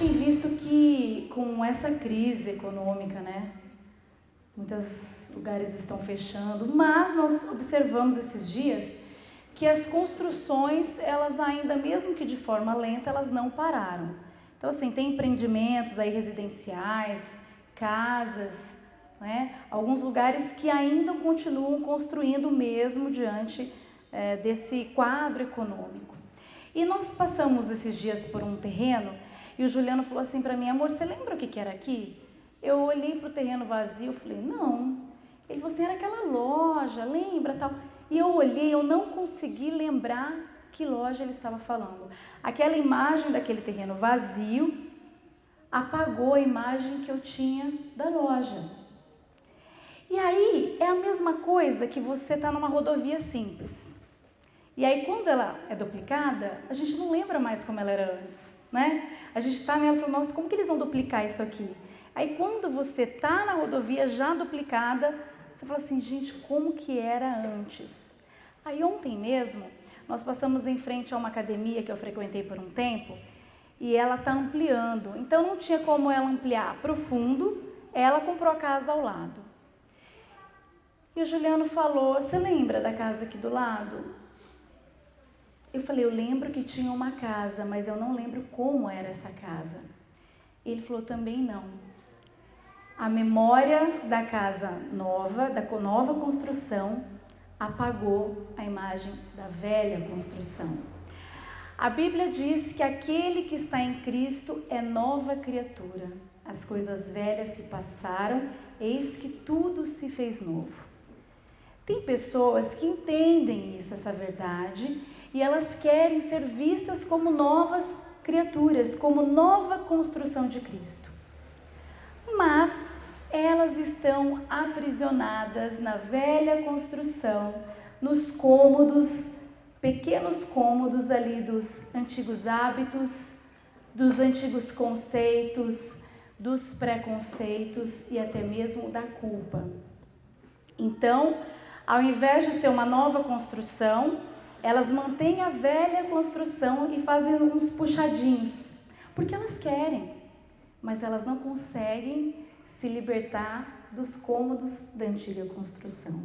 tem visto que com essa crise econômica, né, muitos lugares estão fechando, mas nós observamos esses dias que as construções, elas ainda, mesmo que de forma lenta, elas não pararam. Então, assim, tem empreendimentos aí residenciais, casas, né, alguns lugares que ainda continuam construindo mesmo diante desse quadro econômico. E nós passamos esses dias por um terreno e o Juliano falou assim para mim: amor, você lembra o que era aqui? Eu olhei para o terreno vazio e falei: não. Ele falou assim: era aquela loja, lembra tal? E eu olhei, eu não consegui lembrar que loja ele estava falando. Aquela imagem daquele terreno vazio apagou a imagem que eu tinha da loja. E aí é a mesma coisa que você está numa rodovia simples. E aí quando ela é duplicada, a gente não lembra mais como ela era antes, né? A gente está nela e fala: nossa, como que eles vão duplicar isso aqui? Aí quando você está na rodovia já duplicada, você fala assim: gente, como que era antes? Aí ontem mesmo, nós passamos em frente a uma academia que eu frequentei por um tempo e ela está ampliando. Então não tinha como ela ampliar para o fundo, ela comprou a casa ao lado. E o Juliano falou: você lembra da casa aqui do lado? Eu falei: eu lembro que tinha uma casa, mas eu não lembro como era essa casa. Ele falou: também não. A memória da casa nova, da nova construção, apagou a imagem da velha construção. A Bíblia diz que aquele que está em Cristo é nova criatura. As coisas velhas se passaram, eis que tudo se fez novo. Tem pessoas que entendem isso, essa verdade, e elas querem ser vistas como novas criaturas, como nova construção de Cristo. Mas elas estão aprisionadas na velha construção, nos cômodos, pequenos cômodos ali dos antigos hábitos, dos antigos conceitos, dos preconceitos e até mesmo da culpa. Então, ao invés de ser uma nova construção, elas mantêm a velha construção e fazem uns puxadinhos, porque elas querem, mas elas não conseguem se libertar dos cômodos da antiga construção.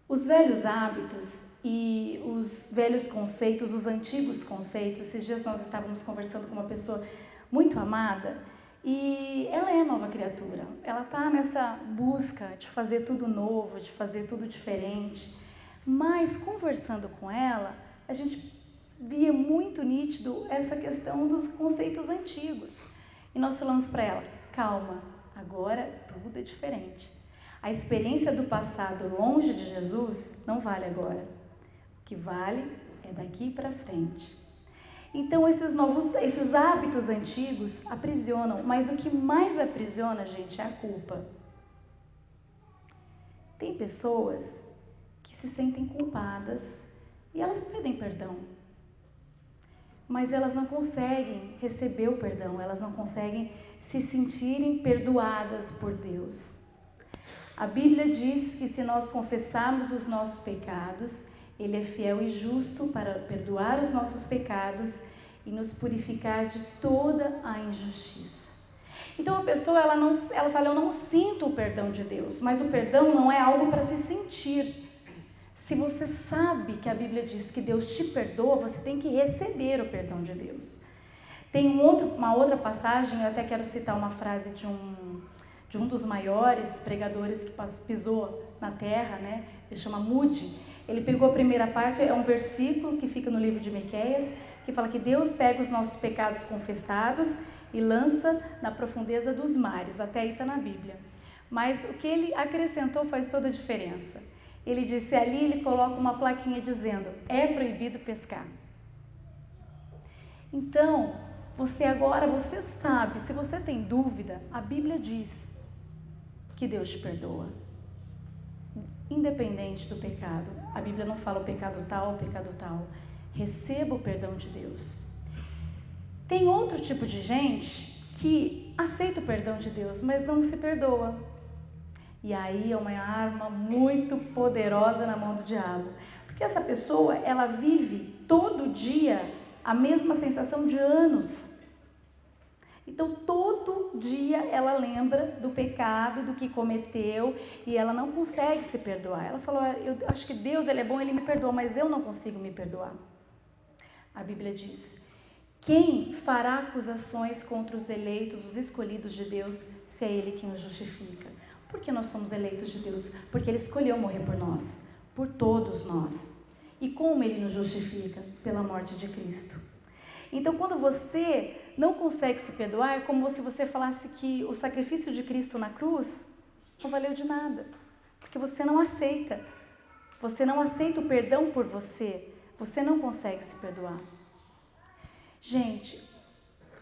Os velhos hábitos e os velhos conceitos, os antigos conceitos, esses dias nós estávamos conversando com uma pessoa muito amada e ela é nova criatura, ela está nessa busca de fazer tudo novo, de fazer tudo diferente, mas conversando com ela, a gente via muito nítido essa questão dos conceitos antigos. E nós falamos para ela: calma, agora tudo é diferente. A experiência do passado longe de Jesus não vale agora. O que vale é daqui para frente. Então esses hábitos antigos aprisionam, mas o que mais aprisiona, gente, é a culpa. Tem pessoas que se sentem culpadas e elas pedem perdão. Mas elas não conseguem receber o perdão, elas não conseguem se sentirem perdoadas por Deus. A Bíblia diz que se nós confessarmos os nossos pecados, Ele é fiel e justo para perdoar os nossos pecados e nos purificar de toda a injustiça. Então a pessoa ela fala: eu não sinto o perdão de Deus, mas o perdão não é algo para se sentir. Se você sabe que a Bíblia diz que Deus te perdoa, você tem que receber o perdão de Deus. Tem uma outra passagem, eu até quero citar uma frase de um dos maiores pregadores que pisou na terra, né? Ele chama Moody. Ele pegou a primeira parte, é um versículo que fica no livro de Miqueias, que fala que Deus pega os nossos pecados confessados e lança na profundeza dos mares. Até aí está na Bíblia. Mas o que ele acrescentou faz toda a diferença. Ele disse ali, ele coloca uma plaquinha dizendo: é proibido pescar. Então, você sabe, se você tem dúvida, a Bíblia diz que Deus te perdoa. Independente do pecado. A Bíblia não fala o pecado tal, o pecado tal. Receba o perdão de Deus. Tem outro tipo de gente que aceita o perdão de Deus, mas não se perdoa. E aí é uma arma muito poderosa na mão do diabo. Porque essa pessoa, ela vive todo dia a mesma sensação de anos. Então, todo dia ela lembra do pecado, do que cometeu, e ela não consegue se perdoar. Ela falou, eu acho que Deus, Ele é bom, Ele me perdoa, mas eu não consigo me perdoar. A Bíblia diz, quem fará acusações contra os eleitos, os escolhidos de Deus, se é Ele quem os justifica? Por que nós somos eleitos de Deus? Porque Ele escolheu morrer por nós, por todos nós. E como Ele nos justifica? Pela morte de Cristo. Então, quando você não consegue se perdoar, é como se você falasse que o sacrifício de Cristo na cruz não valeu de nada. Porque você não aceita. Você não aceita o perdão por você. Você não consegue se perdoar. Gente,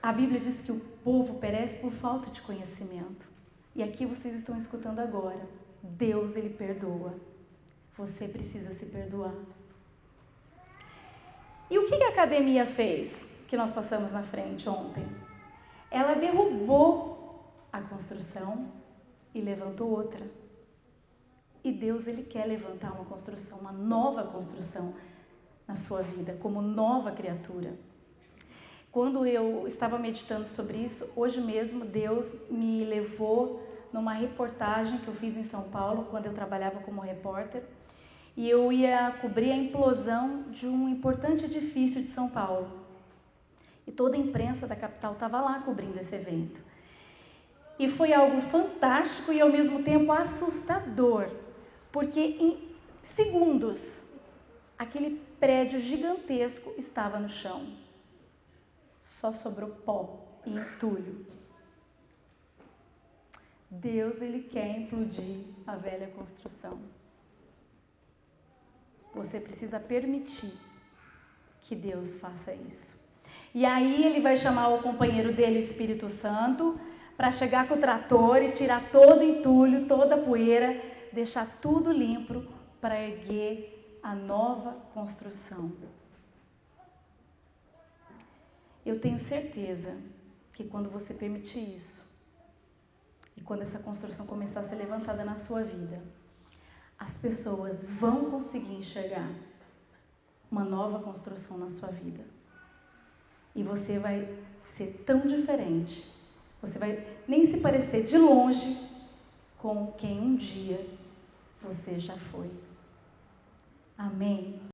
a Bíblia diz que o povo perece por falta de conhecimento. E aqui vocês estão escutando agora. Deus, Ele perdoa. Você precisa se perdoar. E o que a academia fez, que nós passamos na frente ontem? Ela derrubou a construção e levantou outra. E Deus, Ele quer levantar uma construção, uma nova construção na sua vida, como nova criatura. Quando eu estava meditando sobre isso, hoje mesmo Deus me levou numa reportagem que eu fiz em São Paulo, quando eu trabalhava como repórter, e eu ia cobrir a implosão de um importante edifício de São Paulo. E toda a imprensa da capital estava lá cobrindo esse evento. E foi algo fantástico e ao mesmo tempo assustador, porque em segundos aquele prédio gigantesco estava no chão. Só sobrou pó e entulho. Deus, Ele quer implodir a velha construção. Você precisa permitir que Deus faça isso. E aí Ele vai chamar o companheiro dele, o Espírito Santo, para chegar com o trator e tirar todo o entulho, toda a poeira, deixar tudo limpo para erguer a nova construção. Eu tenho certeza que quando você permitir isso, e quando essa construção começar a ser levantada na sua vida, as pessoas vão conseguir enxergar uma nova construção na sua vida. E você vai ser tão diferente. Você vai nem se parecer de longe com quem um dia você já foi. Amém?